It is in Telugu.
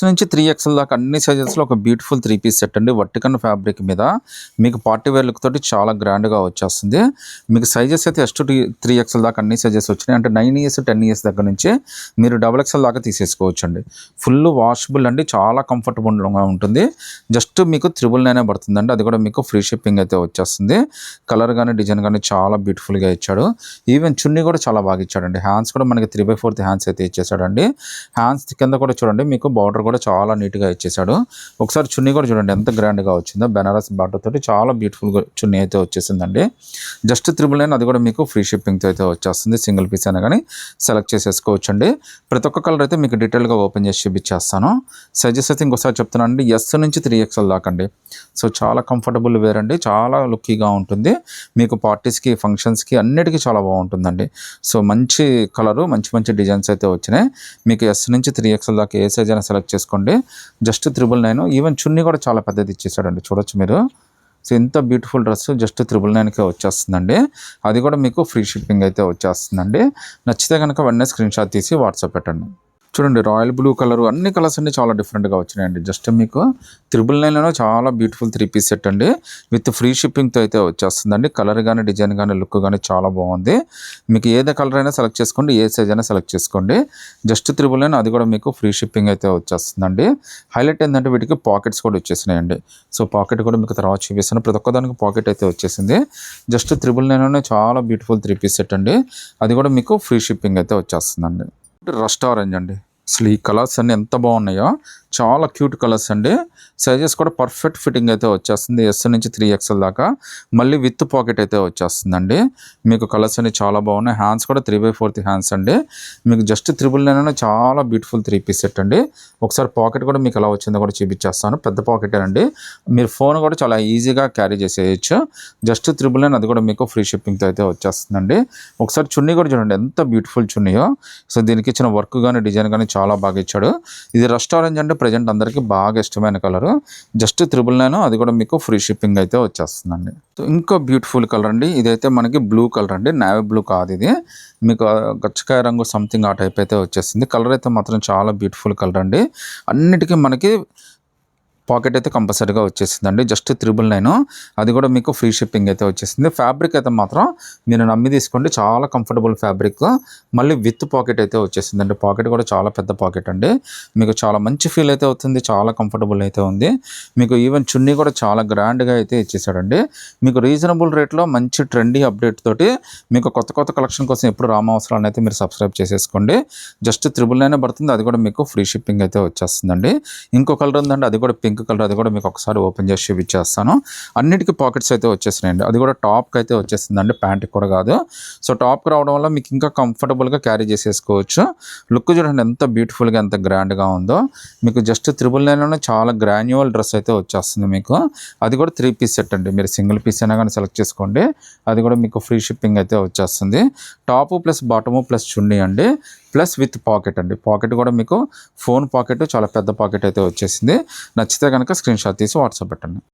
నుంచి 3XL దాకా అన్ని సైజెస్లో ఒక బ్యూటిఫుల్ 3 పీస్ సెట్ అండి. వర్టికన్ ఫ్యాబ్రిక్ మీద మీకు పార్టీ వేర్ లుక్ తోటి చాలా గ్రాండ్గా వచ్చేస్తుంది. మీకు సైజెస్ అయితే S to 3XL దాకా అన్ని సైజెస్ వచ్చినాయి. అంటే 9 years 10 years దగ్గర నుంచి మీరు XXL దాకా తీసేసుకోవచ్చు అండి. ఫుల్ వాషబుల్ అండి, చాలా కంఫర్టబుల్గా ఉంటుంది. జస్ట్ మీకు 999 పడుతుందండి. అది కూడా మీకు ఫ్రీ షిప్పింగ్ అయితే వచ్చేస్తుంది. కలర్ కానీ డిజైన్ కానీ చాలా బ్యూటిఫుల్గా ఇచ్చాడు. ఈవెన్ చున్నీ కూడా చాలా బాగా ఇచ్చాడండి. హ్యాండ్స్ కూడా మనకి 3/4 హ్యాండ్స్ అయితే ఇచ్చేసాడండి. హ్యాండ్స్ కింద కూడా చూడండి, మీకు బార్డర్ కూడా చాలా నీట్గా ఇచ్చేసాడు. ఒకసారి చున్నీ కూడా చూడండి ఎంత గ్రాండ్గా వచ్చిందో. బెనారస్ బార్డర్ తోటి చాలా బ్యూటిఫుల్గా చున్నీ అయితే వచ్చేసిందండి. జస్ట్ 999, అది కూడా మీకు ఫ్రీ షిప్పింగ్తో అయితే వచ్చేస్తుంది. సింగిల్ పీస్ అయినా కానీ సెలెక్ట్ చేసేసుకోవచ్చు అండి. ప్రతి ఒక్క కలర్ అయితే మీకు డీటెయిల్గా ఓపెన్ చేసి చూపించేస్తాను. సైజెస్ అయితే ఇంకోసారి చెప్తున్నాను అండి, S నుంచి 3XL దాకా అండి. సో చాలా కంఫర్టబుల్ వేర్ అండి, చాలా లుక్కీగా ఉంటుంది. మీకు పార్టీస్కి ఫంక్షన్స్కి అన్నిటికీ చాలా బాగుంటుందండి. సో మంచి కలరు, మంచి మంచి డిజైన్స్ అయితే వచ్చినాయి. మీకు S నుంచి 3XL దాకా ఏ సైజ్ అయినా సెలెక్ట్ చేసుకోండి. జస్ట్ 999. ఈవెన్ చున్నీ కూడా చాలా పెద్దది ఇచ్చేసాడండి, చూడొచ్చు మీరు. సో ఇంత బ్యూటిఫుల్ డ్రెస్ జస్ట్ 999కే వచ్చేస్తుందండి. అది కూడా మీకు ఫ్రీ షిప్పింగ్ అయితే వచ్చేస్తుందండి. నచ్చితే కనుక వెంటనే స్క్రీన్ షాట్ తీసి వాట్సాప్ పెట్టండి. చూడండి, రాయల్ బ్లూ కలర్, అన్ని కలర్స్ అన్ని చాలా డిఫరెంట్గా వచ్చినాయండి. జస్ట్ మీకు 999లో చాలా బ్యూటిఫుల్ 3 పీస్ సెట్ అండి. విత్ ఫ్రీ షిప్పింగ్తో అయితే వచ్చేస్తుందండి. కలర్ కానీ డిజైన్ కానీ లుక్ కానీ చాలా బాగుంది. మీకు ఏదే కలర్ అయినా సెలెక్ట్ చేసుకోండి, ఏ సైజ్ అయినా సెలెక్ట్ చేసుకోండి. జస్ట్ 999, అది కూడా మీకు ఫ్రీ షిప్పింగ్ అయితే వచ్చేస్తుందండి. హైలైట్ ఏంటంటే వీటికి పాకెట్స్ కూడా వచ్చేసినాయండి. సో పాకెట్ కూడా మీకు తర్వాత చూపిస్తాను. ప్రతి ఒక్కదానికి పాకెట్ అయితే వచ్చేసింది. జస్ట్ 999 చాలా బ్యూటిఫుల్ 3 పీస్ సెట్ అండి. అది కూడా మీకు ఫ్రీ షిప్పింగ్ అయితే వచ్చేస్తుందండి. రస్ట్ ఆరెంజ్ అండి. అసలు ఈ కలర్స్ అన్నీ ఎంత బాగున్నాయో, చాలా క్యూట్ కలర్స్ అండి. సైజెస్ కూడా పర్ఫెక్ట్ ఫిట్టింగ్ అయితే వచ్చేస్తుంది. S నుంచి 3XL దాకా మళ్ళీ విత్ పాకెట్ అయితే వచ్చేస్తుందండి. మీకు కలర్స్ అన్ని చాలా బాగున్నాయి. హ్యాండ్స్ కూడా 3/4 హ్యాండ్స్ అండి. మీకు జస్ట్ 999 చాలా బ్యూటిఫుల్ 3 పీస్ సెట్ అండి. ఒకసారి పాకెట్ కూడా మీకు ఎలా వచ్చిందో కూడా చూపించేస్తాను. పెద్ద పాకెటే అండి. మీరు ఫోన్ కూడా చాలా ఈజీగా క్యారీ చేసేయచ్చు. జస్ట్ 999, అది కూడా మీకు ఫ్రీ షిప్పింగ్తో అయితే వచ్చేస్తుందండి. ఒకసారి చున్నీ కూడా చూడండి ఎంత బ్యూటిఫుల్ చున్నీయో. సో దీనికి ఇచ్చిన వర్క్ కానీ డిజైన్ కానీ చాలా బాగా ఇచ్చాడు. ఇది రస్ట్ ఆరెంజ్ అంటే ప్రజెంట్ అందరికీ బాగా ఇష్టమైన కలర్. జస్ట్ 999, అది కూడా మీకు ఫ్రీ షిప్పింగ్ అయితే వచ్చేస్తుందండి. సో ఇంకో బ్యూటిఫుల్ కలర్ అండి. ఇదైతే మనకి బ్లూ కలర్ అండి, నేవీ బ్లూ కాదు ఇది. మీకు గచ్చకాయ రంగు సంథింగ్ ఆ టైప్ అయితే వచ్చేసింది. కలర్ అయితే మాత్రం చాలా బ్యూటిఫుల్ కలర్ అండి. అన్నిటికీ మనకి పాకెట్ అయితే కంపల్సరీగా వచ్చేసిందండి. జస్ట్ 999, అది కూడా మీకు ఫ్రీ షిప్పింగ్ అయితే వచ్చేసింది. ఫ్యాబ్రిక్ అయితే మాత్రం మీరు నమ్మి తీసుకోండి, చాలా కంఫర్టబుల్ ఫ్యాబ్రిక్. మళ్ళీ విత్ పాకెట్ అయితే వచ్చేసిందండి. పాకెట్ కూడా చాలా పెద్ద పాకెట్ అండి. మీకు చాలా మంచి ఫీల్ అయితే అవుతుంది, చాలా కంఫర్టబుల్ అయితే ఉంది. మీకు ఈవెన్ చున్నీ కూడా చాలా గ్రాండ్గా అయితే ఇచ్చేసాడండి. మీకు రీజనబుల్ రేట్లో మంచి ట్రెండీ అప్డేట్ తోటి మీకు కొత్త కొత్త కలెక్షన్ కోసం ఎప్పుడు రామవసరాన్ని అయితే మీరు సబ్స్క్రైబ్ చేసేసుకోండి. జస్ట్ 999 పడుతుంది. అది కూడా మీకు ఫ్రీ షిప్పింగ్ అయితే వచ్చేస్తుందండి. ఇంకో కలర్ ఉందండి, అది కూడా పింక్ కలర్. అది కూడా మీకు ఒకసారి ఓపెన్ చేసి చూపించేస్తాను. అన్నిటికీ పాకెట్స్ అయితే వచ్చేసినాయండి. అది కూడా టాప్కి అయితే వచ్చేసిందండి, ప్యాంట్కి కూడా కాదు. సో టాప్కి రావడం వల్ల మీకు ఇంకా కంఫర్టబుల్గా క్యారీ చేసేసుకోవచ్చు. లుక్ చూడండి ఎంత బ్యూటిఫుల్గా, ఎంత గ్రాండ్గా ఉందో. మీకు జస్ట్ 999 చాలా గ్రాన్యువల్ డ్రెస్ అయితే వచ్చేస్తుంది మీకు. అది కూడా 3 పీస్ సెట్ అండి. మీరు సింగిల్ పీస్ అయినా కానీ సెలెక్ట్ చేసుకోండి, అది కూడా మీకు ఫ్రీ షిప్పింగ్ అయితే వచ్చేస్తుంది. టాపు ప్లస్ బాటము ప్లస్ చున్నీ అండి, ప్లస్ విత్ పాకెట్ అండి. పాకెట్ కూడా మీకు ఫోన్ పాకెట్, చాలా పెద్ద పాకెట్ అయితే వచ్చేసింది. నచ్చితే కనుక స్క్రీన్ షాట్ తీసి వాట్సాప్ పెట్టండి.